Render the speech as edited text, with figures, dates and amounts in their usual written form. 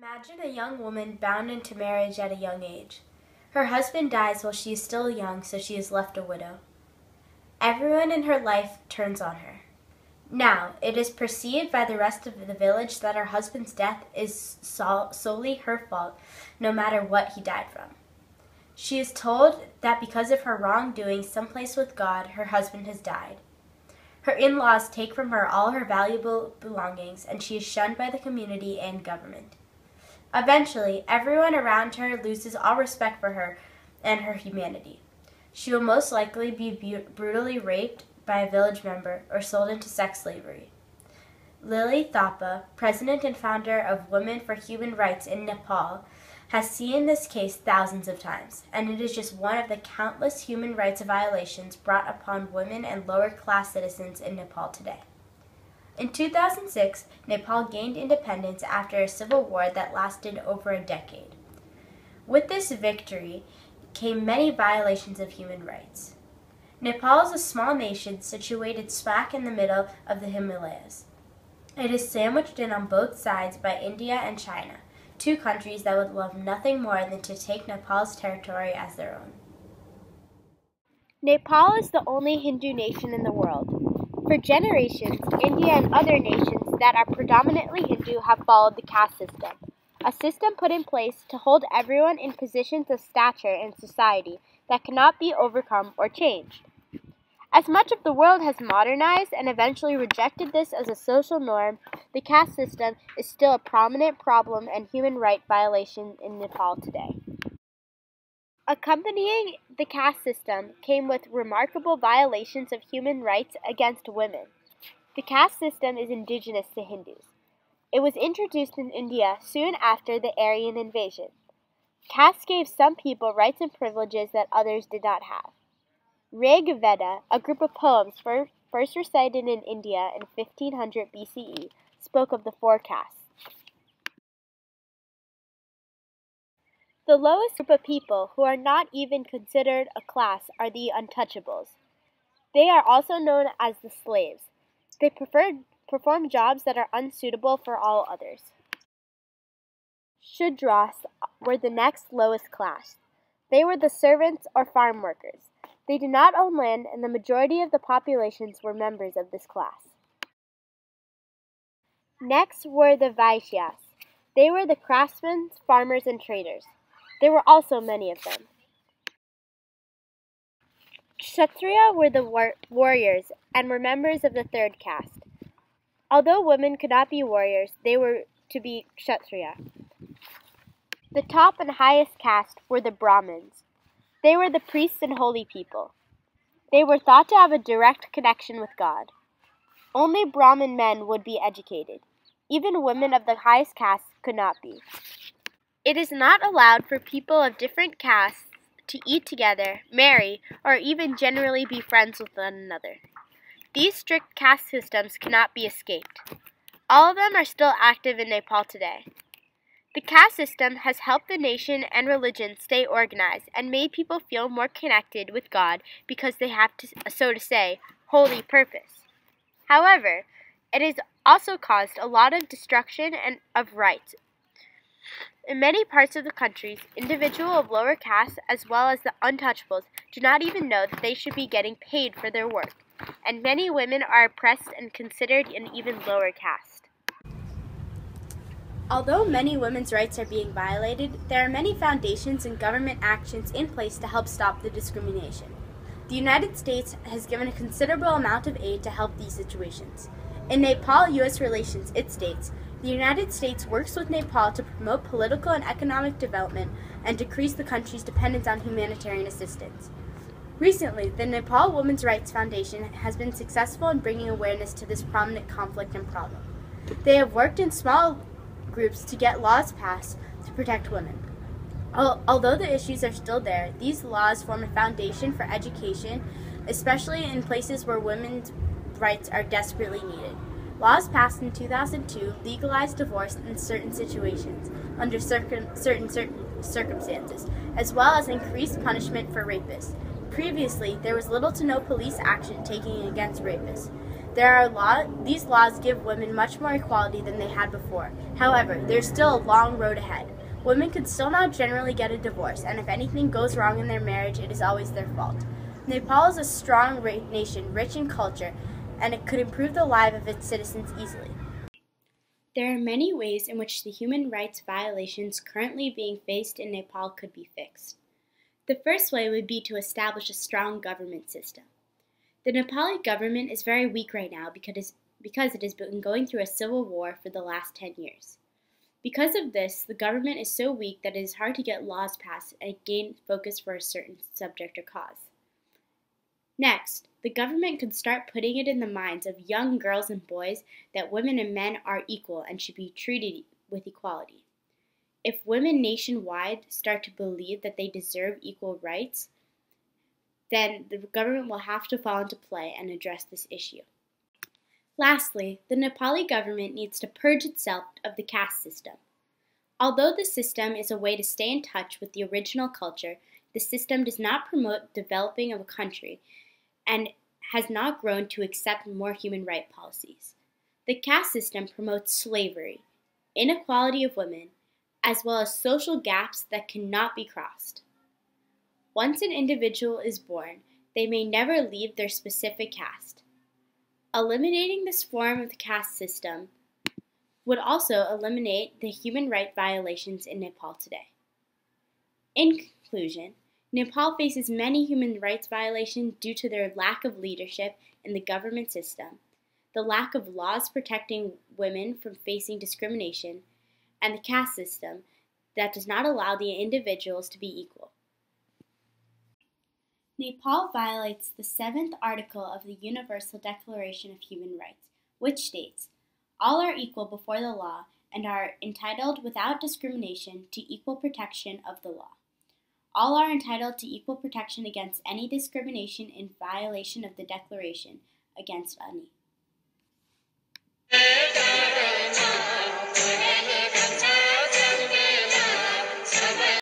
Imagine a young woman bound into marriage at a young age. Her husband dies while she is still young, so she is left a widow. Everyone in her life turns on her. Now, it is perceived by the rest of the village that her husband's death is solely her fault, no matter what he died from. She is told that because of her wrongdoing someplace with God, her husband has died. Her in-laws take from her all her valuable belongings, and she is shunned by the community and government. Eventually, everyone around her loses all respect for her and her humanity. She will most likely be brutally raped by a village member or sold into sex slavery. Lily Thapa, president and founder of Women for Human Rights in Nepal, has seen this case thousands of times, and it is just one of the countless human rights violations brought upon women and lower-class citizens in Nepal today. In 2006, Nepal gained independence after a civil war that lasted over a decade. With this victory came many violations of human rights. Nepal is a small nation situated smack in the middle of the Himalayas. It is sandwiched in on both sides by India and China, two countries that would love nothing more than to take Nepal's territory as their own. Nepal is the only Hindu nation in the world. For generations, India and other nations that are predominantly Hindu have followed the caste system, a system put in place to hold everyone in positions of stature in society that cannot be overcome or changed. As much of the world has modernized and eventually rejected this as a social norm, the caste system is still a prominent problem and human rights violation in Nepal today. Accompanying the caste system came with remarkable violations of human rights against women. The caste system is indigenous to Hindus. It was introduced in India soon after the Aryan invasion. Caste gave some people rights and privileges that others did not have. Rig Veda, a group of poems first recited in India in 1500 BCE, spoke of the four castes. The lowest group of people, who are not even considered a class, are the untouchables. They are also known as the slaves. They perform jobs that are unsuitable for all others. Shudras were the next lowest class. They were the servants or farm workers. They did not own land, and the majority of the populations were members of this class. Next were the Vaishyas. They were the craftsmen, farmers, and traders. There were also many of them. Kshatriya were the warriors and were members of the third caste. Although women could not be warriors, they were to be Kshatriya. The top and highest caste were the Brahmins. They were the priests and holy people. They were thought to have a direct connection with God. Only Brahmin men would be educated. Even women of the highest caste could not be. It is not allowed for people of different castes to eat together, marry, or even generally be friends with one another. These strict caste systems cannot be escaped. All of them are still active in Nepal today. The caste system has helped the nation and religion stay organized and made people feel more connected with God because they have, so to say, holy purpose. However, it has also caused a lot of destruction of rights. In many parts of the country, individuals of lower castes as well as the untouchables do not even know that they should be getting paid for their work, and many women are oppressed and considered an even lower caste. Although many women's rights are being violated, there are many foundations and government actions in place to help stop the discrimination. The United States has given a considerable amount of aid to help these situations. In Nepal-U.S. relations, it states, "The United States works with Nepal to promote political and economic development and decrease the country's dependence on humanitarian assistance." Recently, the Nepal Women's Rights Foundation has been successful in bringing awareness to this prominent conflict and problem. They have worked in small groups to get laws passed to protect women. Although the issues are still there, these laws form a foundation for education, especially in places where women's rights are desperately needed. Laws passed in 2002 legalized divorce in certain situations, under certain circumstances, as well as increased punishment for rapists. Previously, there was little to no police action taken against rapists. These laws give women much more equality than they had before. However, there's still a long road ahead. Women could still not generally get a divorce, and if anything goes wrong in their marriage, it is always their fault. Nepal is a strong nation, rich in culture, and it could improve the lives of its citizens easily. There are many ways in which the human rights violations currently being faced in Nepal could be fixed. The first way would be to establish a strong government system. The Nepali government is very weak right now because it has been going through a civil war for the last 10 years. Because of this, the government is so weak that it is hard to get laws passed and gain focus for a certain subject or cause. Next, the government could start putting it in the minds of young girls and boys that women and men are equal and should be treated with equality. If women nationwide start to believe that they deserve equal rights, then the government will have to fall into play and address this issue. Lastly, the Nepali government needs to purge itself of the caste system. Although the system is a way to stay in touch with the original culture, the system does not promote developing of a country and has not grown to accept more human rights policies. The caste system promotes slavery, inequality of women, as well as social gaps that cannot be crossed. Once an individual is born, they may never leave their specific caste. Eliminating this form of the caste system would also eliminate the human rights violations in Nepal today. In conclusion, Nepal faces many human rights violations due to their lack of leadership in the government system, the lack of laws protecting women from facing discrimination, and the caste system that does not allow the individuals to be equal. Nepal violates the 7th article of the Universal Declaration of Human Rights, which states, "All are equal before the law and are entitled without discrimination to equal protection of the law. All are entitled to equal protection against any discrimination in violation of the Declaration against any."